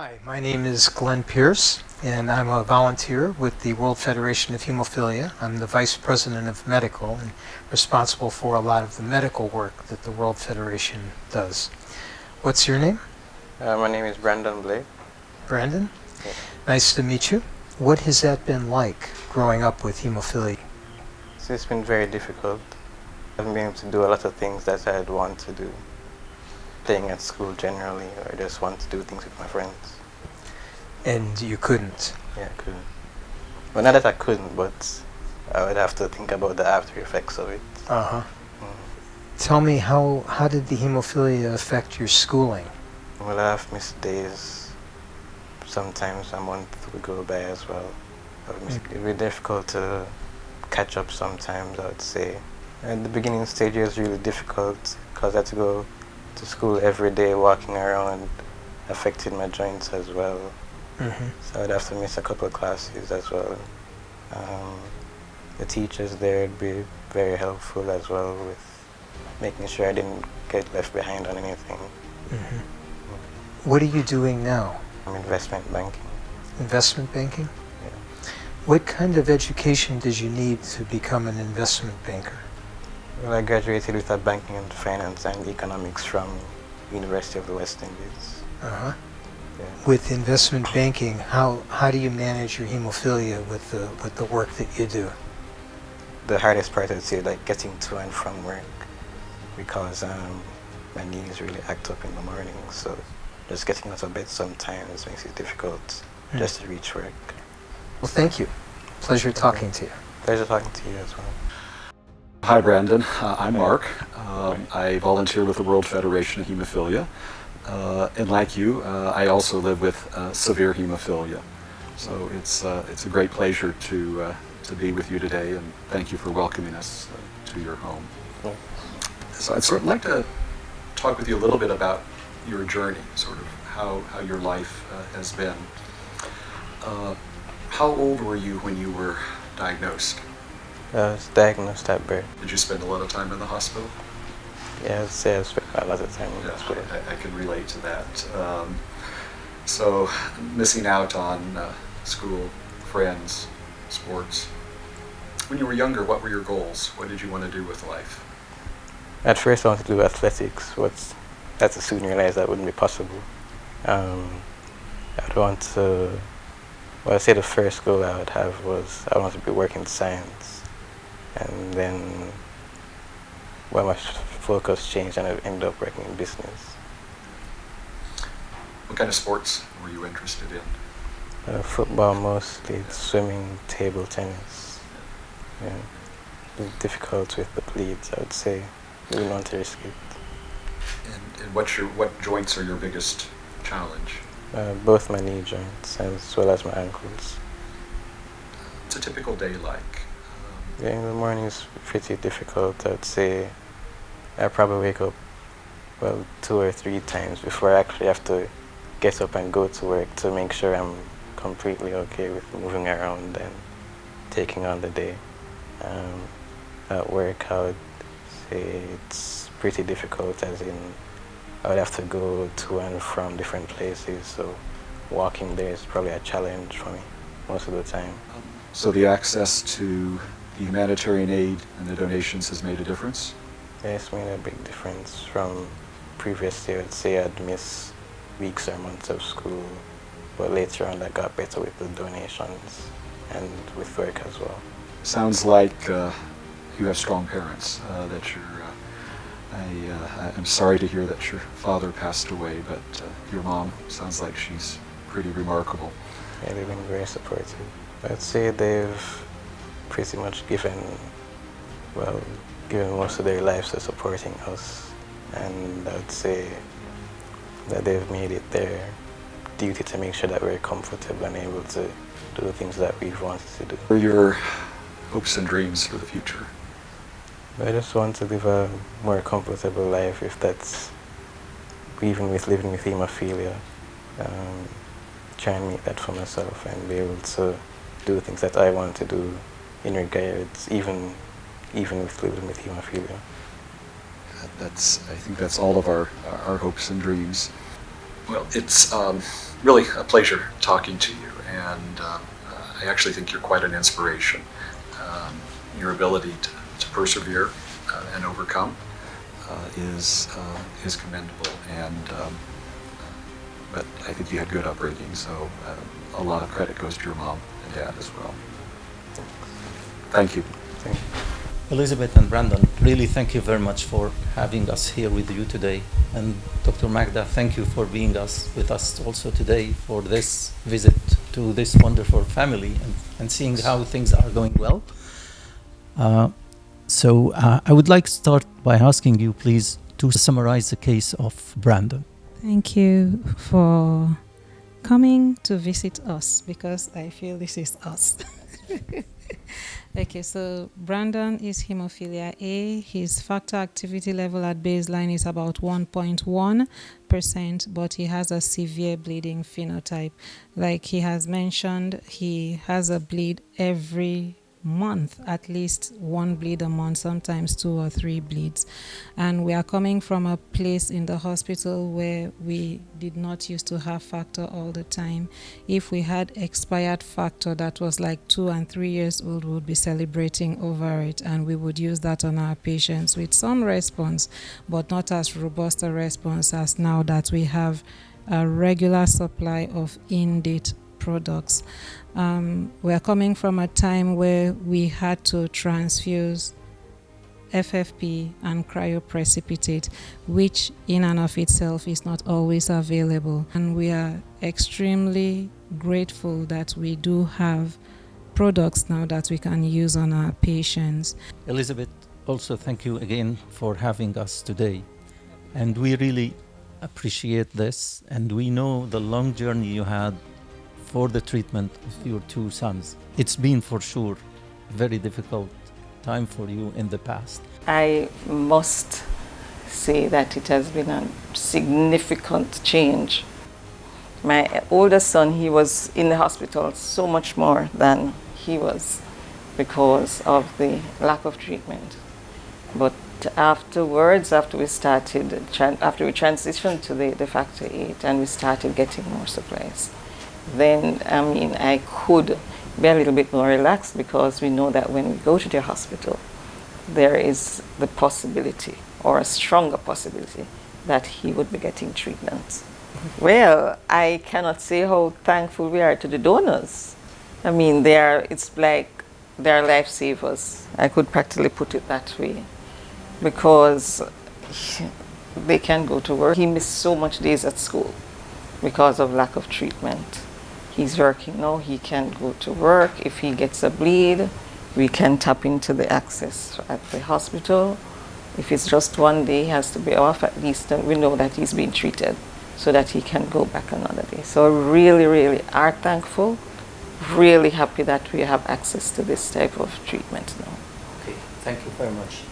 Hi, my name is Glenn Pierce, and I'm a volunteer with the World Federation of Hemophilia. I'm the Vice President of Medical and responsible for a lot of the medical work that the World Federation does. What's your name? My name is Brandon Blake. Brandon? Yeah. Nice to meet you. What has that been like, growing up with hemophilia? So it's been very difficult. I haven't been able to do a lot of things that I'd want to do. Playing at school generally, or just want to do things with my friends. And you couldn't? Yeah, I couldn't. Well, not that I couldn't, but I would have to think about the after effects of it. Uh-huh. Tell me, how did the hemophilia affect your schooling? Well, I have missed days. Sometimes a month would go by as well. It would be difficult to catch up sometimes, I would say. At the beginning stage, it was really difficult because I had to go to school every day, walking around affected my joints as well. So I'd have to miss a couple of classes as well. The teachers there would be very helpful as well with making sure I didn't get left behind on anything. What are you doing now? I'm investment banking. Investment banking? Yeah. What kind of education did you need to become an investment banker? Well, I graduated with a banking and finance and economics from University of the West Indies. Uh-huh. Yeah. With investment banking, how do you manage your hemophilia with the work that you do? The hardest part, I'd say, like getting to and from work, because my knees really act up in the morning, so just getting out of bed sometimes makes it difficult just to reach work. Well, thank you. Pleasure talking to you. Pleasure talking to you as well. Hi, Brandon. I'm Mark. I volunteer with the World Federation of Hemophilia. And like you, I also live with severe hemophilia. So it's a great pleasure to be with you today, and thank you for welcoming us to your home. So I'd sort of like to talk with you a little bit about your journey, sort of how your life has been. How old were you when you were diagnosed? I was diagnosed at birth. Did you spend a lot of time in the hospital? Yeah, I'd say I spent a lot of time in the Yeah, hospital. I can relate to that. So missing out on school, friends, sports. When you were younger, what were your goals? What did you want to do with life? At first I wanted to do athletics, but I soon realized that wouldn't be possible. I'd want to, well, I'd say the first goal I would have was I wanted to be working in science. And then, well, my focus changed and I ended up working in business. What kind of sports were you interested in? Football mostly, swimming, table tennis. Yeah. It was difficult with the bleeds, I would say. We didn't want to risk it. And what joints are your biggest challenge? Both my knee joints as well as my ankles. What's a typical day like? Yeah, in the morning is pretty difficult, I'd say. I probably wake up, well, 2 or 3 times before I actually have to get up and go to work to make sure I'm completely okay with moving around and taking on the day. At work, I would say it's pretty difficult, as in I would have to go to and from different places, so walking there is probably a challenge for me most of the time. So the access to the humanitarian aid and the donations has made a difference? Yeah, it's made a big difference. From previous year, I'd say I'd miss weeks or months of school, but later on I got better with the donations and with work as well. Sounds like you have strong parents. I'm sorry to hear that your father passed away, but your mom sounds like she's pretty remarkable. Yeah, they've been very supportive. I'd say they've pretty much given most of their lives to supporting us, and I'd say that they've made it their duty to make sure that we're comfortable and able to do the things that we've wanted to do. What are your hopes and dreams for the future? I just want to live a more comfortable life, if that's even with living with hemophilia. Try and make that for myself and be able to do things that I want to do in regards, even with living with hemophilia. I think that's all of our hopes and dreams. Well, it's really a pleasure talking to you, and I actually think you're quite an inspiration. Your ability to persevere and overcome is commendable, and but I think you had good upbringing, so a lot of credit goes to your mom and dad as well. Thank you. Thank you. Elizabeth and Brandon, really thank you very much for having us here with you today. And Dr. Magda, thank you for being with us also today for this visit to this wonderful family and seeing how things are going well. So I would like to start by asking you, please, to summarize the case of Brandon. Thank you for coming to visit us, because I feel this is us. Okay, so Brandon is hemophilia A. His factor activity level at baseline is about 1.1%, but he has a severe bleeding phenotype. Like he has mentioned, he has a bleed every month, at least one bleed a month, sometimes 2 or 3 bleeds. And we are coming from a place in the hospital where we did not used to have factor all the time. If we had expired factor that was like 2 and 3 years old, we would be celebrating over it, and we would use that on our patients with some response, but not as robust a response as now that we have a regular supply of in-date products. We are coming from a time where we had to transfuse FFP and cryoprecipitate, which in and of itself is not always available. And we are extremely grateful that we do have products now that we can use on our patients. Elizabeth, also thank you again for having us today. And we really appreciate this, and we know the long journey you had for the treatment of your 2 sons. It's been for sure a very difficult time for you in the past. I must say that it has been a significant change. My oldest son, he was in the hospital so much more than he was because of the lack of treatment. But afterwards, after we transitioned to the factor 8 and we started getting more supplies, then I could be a little bit more relaxed, because we know that when we go to the hospital, there is the possibility, or a stronger possibility, that he would be getting treatment. Well, I cannot say how thankful we are to the donors. It's like they're lifesavers. I could practically put it that way, because they can go to work. He missed so much days at school because of lack of treatment. He's working now, he can go to work. If he gets a bleed, we can tap into the access at the hospital. If it's just one day he has to be off, at least we know that he's being treated so that he can go back another day. So really, really are thankful, really happy that we have access to this type of treatment now. Okay, thank you very much.